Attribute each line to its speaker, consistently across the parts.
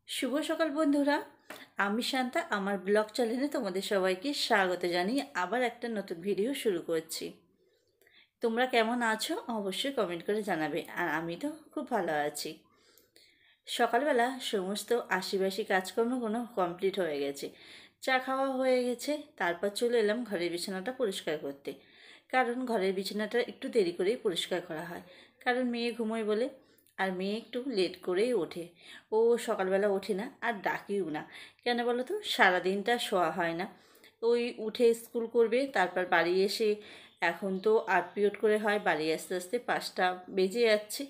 Speaker 1: শুভ সকাল বন্ধুরা। আমি শান্তা, আমার ব্লগ চ্যানেলে তোমাদের সবাইকে স্বাগত জানিয়ে আবার একটা নতুন ভিডিও শুরু করছি। তোমরা কেমন আছো অবশ্যই কমেন্ট করে জানাবে। আর আমি তো খুব ভালো আছি। সকালবেলা সমস্ত আশিবাসী কাজকর্মগুলো কমপ্লিট হয়ে গেছে, চা খাওয়া হয়ে গেছে। তারপর চলে এলাম ঘরের বিছানাটা পরিষ্কার করতে, কারণ ঘরের বিছানাটা একটু দেরি করেই পরিষ্কার করা হয়, কারণ মেয়ে ঘুমোয় বলে। আর মেয়ে একটু লেট করেই ওঠে, ও সকালবেলা ওঠে না আর ডাকিও না। কেন বলো তো, সারাদিনটা শোয়া হয় না। ওই উঠে স্কুল করবে, তারপর বাড়ি এসে, এখন তো 8 পিরিয়ড করে হয়, বাড়ি আস্তে আস্তে 5টা বেজে যাচ্ছে।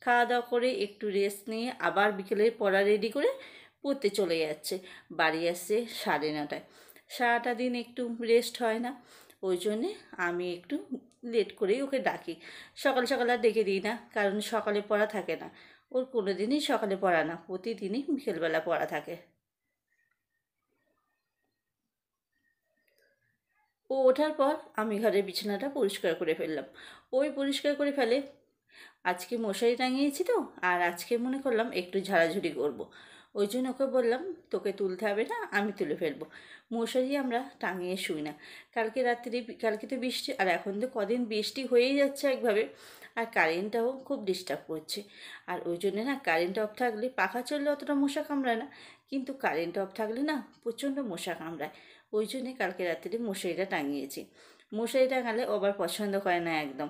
Speaker 1: খাওয়া দাওয়া করে একটু রেস্ট নিয়ে আবার বিকেলে পড়া রেডি করে পড়তে চলে যাচ্ছে। বাড়ি আসছে 9:30টায়। সারাটা দিন একটু রেস্ট হয় না, ওই জন্যে আমি একটু লেট করেই ওকে ডাকি। সকাল সকাল আর ডেকে দিই না, কারণ সকালে পড়া থাকে না। ওর কোনো দিনই সকালে পড়া না, প্রতিদিনই বিকেলবেলা পড়া থাকে। ও ওঠার পর আমি ঘরের বিছানাটা পরিষ্কার করে ফেললাম। ওই পরিষ্কার করে ফেলে। আজকে মশারি টাঙিয়েছি তো, আর আজকে মনে করলাম একটু ঝাড়াঝুড়ি করব। ওই জন্য ওকে বললাম, তোকে তুলতে হবে না, আমি তুলে ফেলবো। মশারি আমরা টাঙিয়ে শুই না। কালকে তো বৃষ্টি, আর এখন তো কদিন বৃষ্টি হয়েই যাচ্ছে একভাবে। আর কারেন্টটাও খুব ডিস্টার্ব করছে। আর ওই জন্যে না, কারেন্ট অফ থাকলে, পাখা চললে অতটা মশা কামড়ায় না, কিন্তু কারেন্ট অফ থাকলে না প্রচণ্ড মশা কামড়ায়। ওই জন্যে কালকে রাত্রে মশারিটা টাঙিয়েছি। মশারি টাঙালে ও আবার পছন্দ করে না একদম,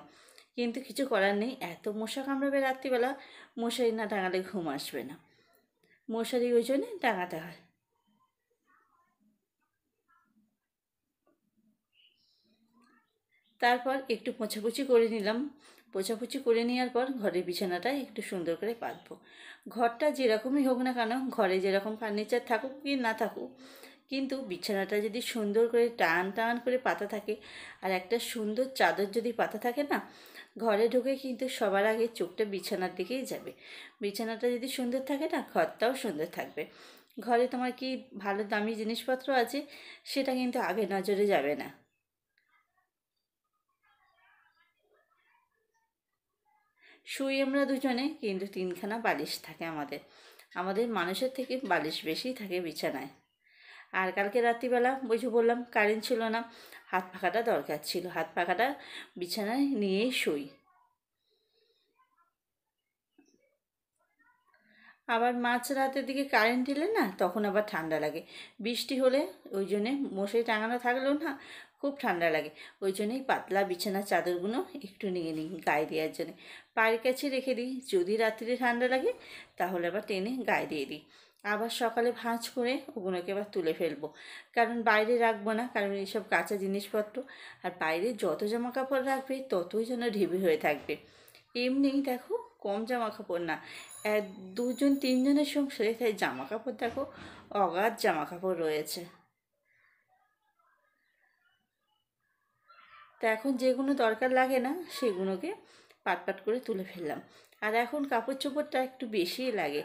Speaker 1: কিন্তু কিছু করার নেই, এত মশা কামড়াবে রাত্রিবেলা, মশারি না টাঙালে ঘুম আসবে না। মশারি ওই জন্যে টাঙাতে হয়। তারপর একটু পোছাপুছি করে নিলাম। পোছাপুছি করে নেওয়ার পর ঘরের বিছানাটা একটু সুন্দর করে পাতবো। ঘরটা যেরকমই হোক না কেন, ঘরে যেরকম ফার্নিচার থাকুক কি না থাকুক, কিন্তু বিছানাটা যদি সুন্দর করে টান টান করে পাতা থাকে, আর একটা সুন্দর চাদর যদি পাতা থাকে না, ঘরে ঢুকে কিন্তু সবার আগে চোখটা বিছানার দিকেই যাবে। বিছানাটা যদি সুন্দর থাকে না, ঘরটাও সুন্দর থাকবে। ঘরে তোমার কি ভালো দামি জিনিসপত্র আছে, সেটা কিন্তু আগে নজরে যাবে না। শুই আমরা দুজনে, কিন্তু 3খানা বালিশ থাকে আমাদের। আমাদের মানুষের থেকে বালিশ বেশি থাকে বিছানায়। আর কালকে রাত্রিবেলা বললাম কারেন্ট ছিল না, হাত পাখাটা দরকার ছিল, হাত পাখাটা বিছানায় নিয়েই শুই। আবার মাঝ রাতের দিকে কারেন্ট এলে না, তখন আবার ঠান্ডা লাগে। বৃষ্টি হলে ওই জন্যে মশারি টাঙানো থাকলেও না খুব ঠান্ডা লাগে। ওই জন্যই পাতলা বিছানার চাদরগুলো একটু নিয়ে নিই গায়ে দেওয়ার জন্যে। পায়ের কাছে রেখে দিই, যদি রাত্রিরে ঠান্ডা লাগে তাহলে আবার টেনে গায়ে দিয়ে দিই। আবার সকালে ভাঁজ করে ওগুলোকে আবার তুলে ফেলবো, কারণ বাইরে রাখবো না, কারণ এইসব কাঁচা জিনিসপত্র। আর বাইরে যত জামা কাপড় রাখবে ততই যেন ঢিবি হয়ে থাকবে। এমনিই দেখো, কম জামা কাপড় না, 2-3 জনের সংসারে, তাই জামা কাপড় দেখো অগাধ জামা কাপড় রয়েছে। তা এখন যেগুলো দরকার লাগে না সেগুলোকে পাট পাট করে তুলে ফেললাম। আর এখন কাপড় চোপড়টা একটু বেশিই লাগে।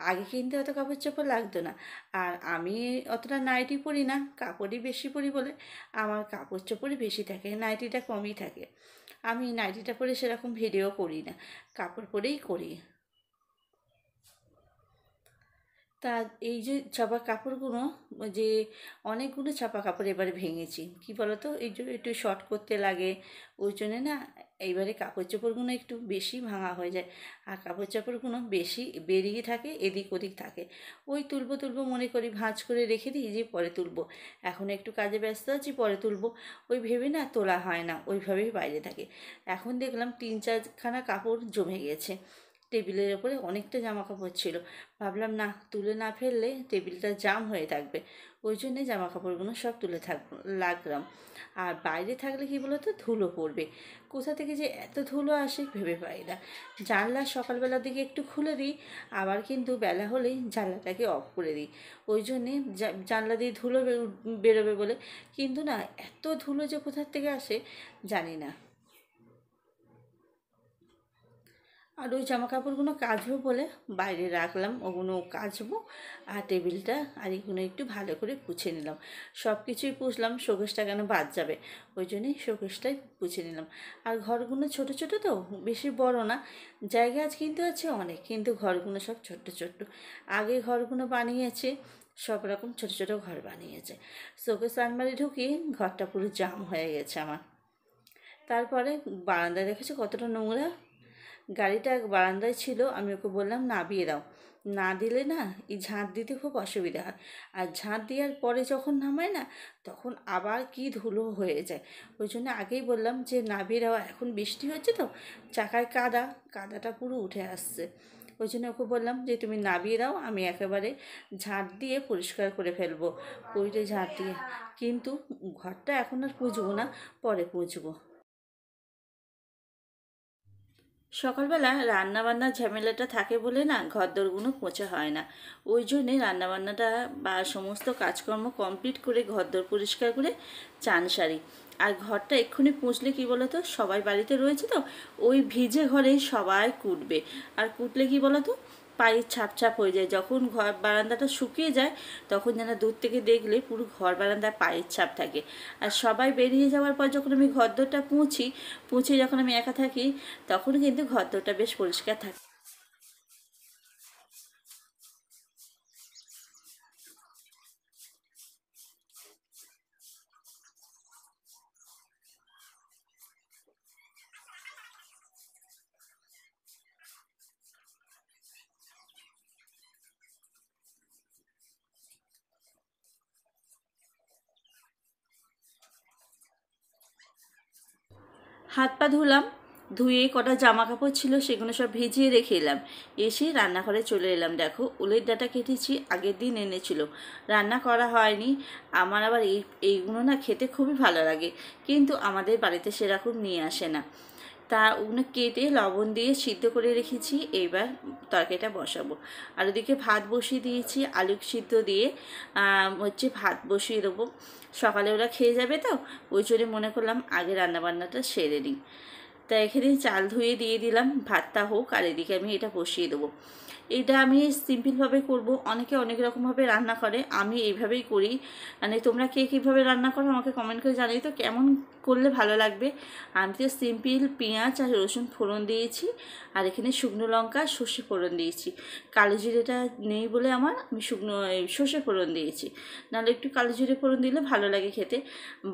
Speaker 1: আগে কিন্তু অত কাপড় চোপড় লাগতো না। আর আমি অতটা নাইটি পরি না, কাপড়ই বেশি পরি বলে আমার কাপড় চোপড়ই বেশি থাকে, নাইটিটা কমই থাকে। আমি নাইটিটা পরে সেরকম ভিডিও করি না, কাপড় পরেই করি। তা এই যে ছাপা কাপড়গুলো, যে অনেকগুলো ছাপা কাপড় এবারে ভেঙেছি, কি বলতো, এই যে একটু শর্ট করতে লাগে, ওই জন্যে না এইবারে কাপড় চোপড়গুলো একটু বেশি ভাঙা হয়ে যায়। আর কাপড় চোপড়গুলো বেশি বেরিয়ে থাকে, এদিক ওদিক থাকে। ওই তুলবো তুলবো মনে করি, ভাঁজ করে রেখে দিই যে পরে তুলবো, এখন একটু কাজে ব্যস্ত আছি পরে তুলবো, ওই ভেবে না তোলা হয় না, ওইভাবেই বাইরে থাকে। এখন দেখলাম 3-4খানা কাপড় জমে গেছে। টেবিলের ওপরে অনেকটা জামা কাপড় ছিল, ভাবলাম না, তুলে না ফেললে টেবিলটা জাম হয়ে থাকবে। ওই জন্যে জামা কাপড়গুলো সব তুলে লাগলাম। আর বাইরে থাকলে কি বলতো, ধুলো পড়বে। কোথা থেকে যে এত ধুলো আসে ভেবে পাই না। জানলা সকালবেলার দিকে একটু খুলে দিই, আবার কিন্তু বেলা হলেই জানলাটাকে অফ করে দিই। ওই জন্যে জানলা দিয়ে ধুলো বেরোবে বলে, কিন্তু না, এত ধুলো যে কোথার থেকে আসে জানি না। আর ওই জামা কাপড়গুলো কাচবো বলে বাইরে রাখলাম, ওগুলো কাচবো। আর টেবিলটা আর এগুলো একটু ভালো করে পুছে নিলাম। সব কিছুই পুছলাম, শোকেসটা কেন বাদ যাবে, ওই জন্যই শোকেসটাই পুছে নিলাম। আর ঘরগুলো ছোট ছোট তো, বেশি বড় না, জায়গা আজ কিন্তু আছে অনেক, কিন্তু ঘরগুলো সব ছোট্ট ছোট্ট। আগে ঘরগুলো বানিয়েছে সব রকম ছোট ছোট ঘর বানিয়েছে। শোকেস আলমারি ঢুকিয়ে ঘরটা পুরো জাম হয়ে গেছে আমার। তারপরে বারান্দায় দেখেছো কতটা নোংরা। গাড়িটা বারান্দায় ছিল, আমি ওকে বললাম নামিয়ে দাও, না দিলে না এই ঝাঁট দিতে খুব অসুবিধা হয়। আর ঝাঁট দেওয়ার পরে যখন নামায় না, তখন আবার কি ধুলো হয়ে যায়। ওই জন্য আগেই বললাম যে নামিয়ে দাও, এখন বৃষ্টি হচ্ছে তো, চাকায় কাদাটা পুরো উঠে আসছে। ওই জন্য ওকে বললাম যে তুমি নামিয়ে দাও, আমি একেবারে ঝাঁট দিয়ে পরিষ্কার করে ফেলবো, ওইটাই ঝাঁট দিয়ে। কিন্তু ঘরটা এখন আর পুছবো না, পরে পুছবো। সকালবেলা রান্নাবান্নার ঝামেলাটা থাকে বলে না ঘরদোরগুলো পোছা হয় না। ওই জন্যে রান্নাবান্নাটা বা সমস্ত কাজকর্ম কমপ্লিট করে ঘরদোর পরিষ্কার করে চান সারি। আর ঘরটা এক্ষুনি পুছলে কি বলো তো, সবাই বাড়িতে রয়েছে তো, ওই ভিজে ঘরেই সবাই কুটবে। আর কুটলে কি বলো তো, পায়ের ছাপ ছাপ হয়ে যায়। যখন ঘর বারান্দাটা শুকিয়ে যায়, তখন যেন দূর থেকে দেখলে পুরো ঘর বারান্দায় পায়ের ছাপ থাকে। আর সবাই বেরিয়ে যাওয়ার পর যখন আমি ঘরদোরটা পুছি যখন আমি একা থাকি, তখন কিন্তু ঘরদোরটা বেশ পরিষ্কার থাকে। হাত পা ধুলাম, ধুয়ে কটা জামা কাপড় ছিল সেগুলো সব ভিজিয়ে রেখে এলাম। এসে রান্নাঘরে চলে এলাম। দেখো ওলের ডাঁটা কেটেছি, আগের দিন এনেছিল, রান্না করা হয়নি। আমার আবার এইগুলো না খেতে খুবই ভালো লাগে, কিন্তু আমাদের বাড়িতে সেরকম নিয়ে আসে না। তা ওগুলো কেটে লবণ দিয়ে সিদ্ধ করে রেখেছি, এইবার তরকারিটা বসাবো। আর ওদিকে ভাত বসিয়ে দিয়েছি, আলু সিদ্ধ দিয়ে ভাত বসিয়ে দেবো। সকালে ওরা খেয়ে যাবে তো, ওই জন্য মনে করলাম আগে রান্নাবান্নাটা সেরে নিই। তা এখানে চাল ধুয়ে দিয়ে দিলাম, ভাতটা হোক, আর এদিকে আমি এটা বসিয়ে দেবো। এটা আমি সিম্পলভাবে করব, অনেকে অনেক রকমভাবে রান্না করে, আমি এইভাবেই করি। মানে তোমরা কে কীভাবে রান্না করো আমাকে কমেন্ট করে জানিয়ে তো, কেমন করলে ভালো লাগবে। আমি তো সিম্পল পেঁয়াজ আর রসুন ফোড়ন দিয়েছি, আর এখানে শুকনো লঙ্কা সর্ষে ফোড়ন দিয়েছি। কালো জিরেটা নেই বলে আমি সর্ষে ফোড়ন দিয়েছি, নাহলে একটু কালো জিরে ফোড়ন দিলে ভালো লাগে খেতে।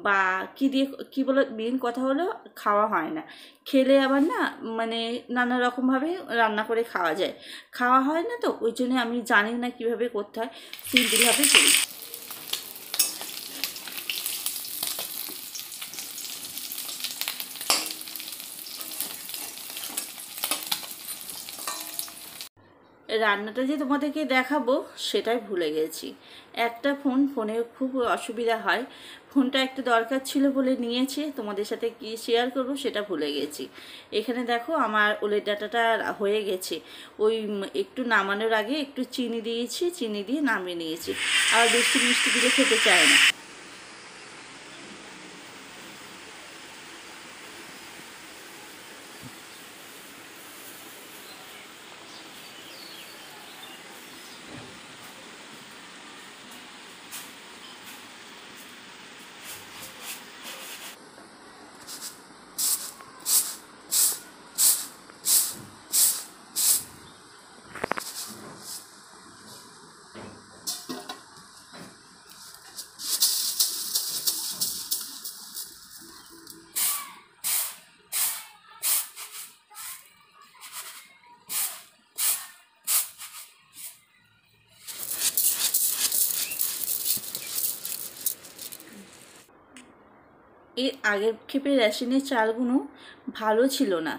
Speaker 1: বা কী দিয়ে কী বলো, মেন কথা হলো খাওয়া হয় না, খেলে আবার না মানে নানা রকমভাবে রান্না করে খাওয়া যায়, খাওয়া হয় না তো, ওই জন্য আমি জানি না কিভাবে করতে হয়, সিম্পলভাবে করি। রান্নাটা যে তোমাদেরকে দেখাবো সেটাই ভুলে গেছি। একটা ফোনে খুব অসুবিধা হয়, ফোনটা একটু দরকার ছিল বলে নিয়েছি, তোমাদের সাথে কি শেয়ার করব সেটা ভুলে গেছি। এখানে দেখো আমার ওলের ডাঁটাটা হয়ে গেছে। ওই একটু নামানোর আগে একটু চিনি দিয়েছি, চিনি দিয়ে নামিয়ে নিয়েছি। আর বেশি মিষ্টি দিলে খেতে চায় না। এর আগের ক্ষেপে রেশনের চালগুলো ভালো ছিল না,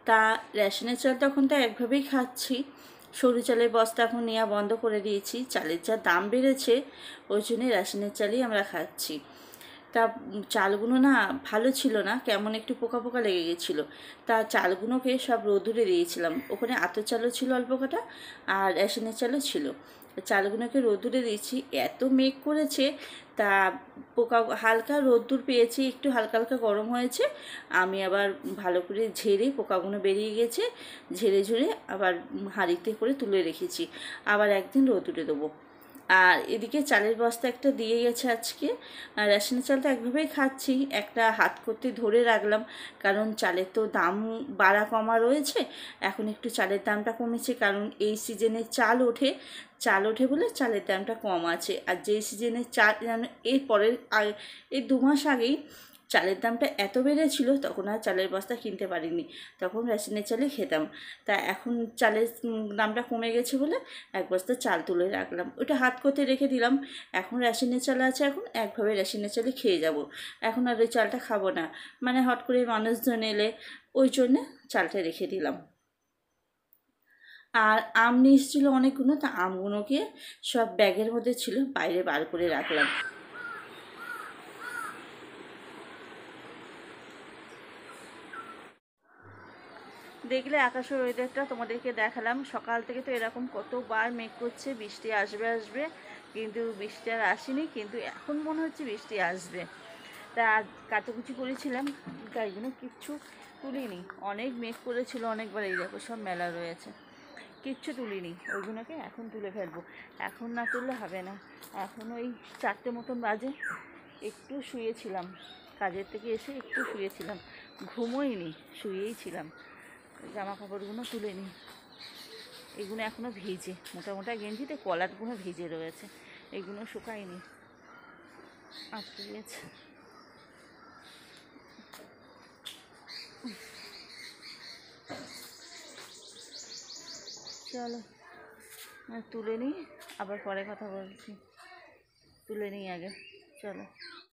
Speaker 1: তা রেশনের চাল তখন তো একভাবেই খাচ্ছি। সরু চালের বস্তা এখন নেওয়া বন্ধ করে দিয়েছি, চালের যা দাম বেড়েছে, ওই জন্যে রেশনের চালই আমরা খাচ্ছি। তা চালগুলো না ভালো ছিল না, কেমন একটু পোকা পোকা লেগে গেছিলো। তা চালগুলোকে সব রোদুরে দিয়েছিলাম, ওখানে আতর চালও ছিল অল্প কটা, আর রেশনের চালও ছিল। চালগুলোকে রোদ্দুরে দিয়েছি, এত মেঘ করেছে তা পোকা হালকা রোদ্দুর পেয়েছি, একটু হালকা হালকা গরম হয়েছে। আমি আবার ভালো করে ঝেড়ে, পোকাগুলো বেরিয়ে গেছে, ঝেড়ে ঝুড়ে আবার হাঁড়িতে করে তুলে রেখেছি, আবার একদিন রোদ্দুরে দেবো। আর এদিকে চালের বস্তা একটা দিয়ে গেছে আজকে, আর রেশনের চালটা একভাবেই খাচ্ছি, একটা হাত করতে ধরে রাখলাম, কারণ চালের তো দাম বাড়া কমা রয়েছে। এখন একটু চালের দামটা কমেছে, কারণ এই সিজনে চাল ওঠে বলে চালের দামটা কম আছে। আর যেই সিজনে চাল এর পরের এই 2 মাস আগেই চালের দামটা এত বেড়েছিল, তখন আর চালের বস্তা কিনতে পারিনি, তখন রেশনের চালে খেতাম। তা এখন চালের দামটা কমে গেছে বলে এক বস্তা চাল তুলে রাখলাম, ওটা হাত করতে রেখে দিলাম। এখন রেশনের চাল আছে, এখন একভাবে রেশনের চালে খেয়ে যাব, এখন আর ওই চালটা খাবো না, মানে হট করে মানুষজন এলে ওই জন্যে চালটা রেখে দিলাম। আর আম নিয়ে এসেছিলো অনেকগুলো, তা আমগুলোকে সব ব্যাগের মধ্যে ছিল, বাইরে বার করে রাখলাম। দেখলে আকাশের ওয়েদারটা তোমাদেরকে দেখালাম। সকাল থেকে তো এরকম কতবার মেঘ করছে, বৃষ্টি আসবে আসবে, কিন্তু বৃষ্টি আর আসেনি, কিন্তু এখন মনে হচ্ছে বৃষ্টি আসবে। তা কাচাকুচি করেছিলাম, গাড়িগুলো কিচ্ছু তুলিনি, অনেক মেঘ করেছিল অনেকবার, এই দেখো সব মেলা রয়েছে, কিচ্ছু তুলিনি, ওইগুলোকে এখন তুলে ফেলবো। এখন না তুললে হবে না। এখন ওই 4টে মতন বাজে, একটু শুয়েছিলাম, কাজের থেকে এসে একটু শুয়েছিলাম, ঘুমোইনি, শুয়েই ছিলাম। জামা কাপড়গুলো তুলে নিই, এগুলো এখনও ভিজে, মোটা মোটা গেঞ্জিতে কলারগুলো ভিজে রয়েছে, এগুলো শুকায়নি, আটকে গেছে। চলো তুলে নিই, আবার পরে কথা বলছি, তুলে নিই আগে, চলো।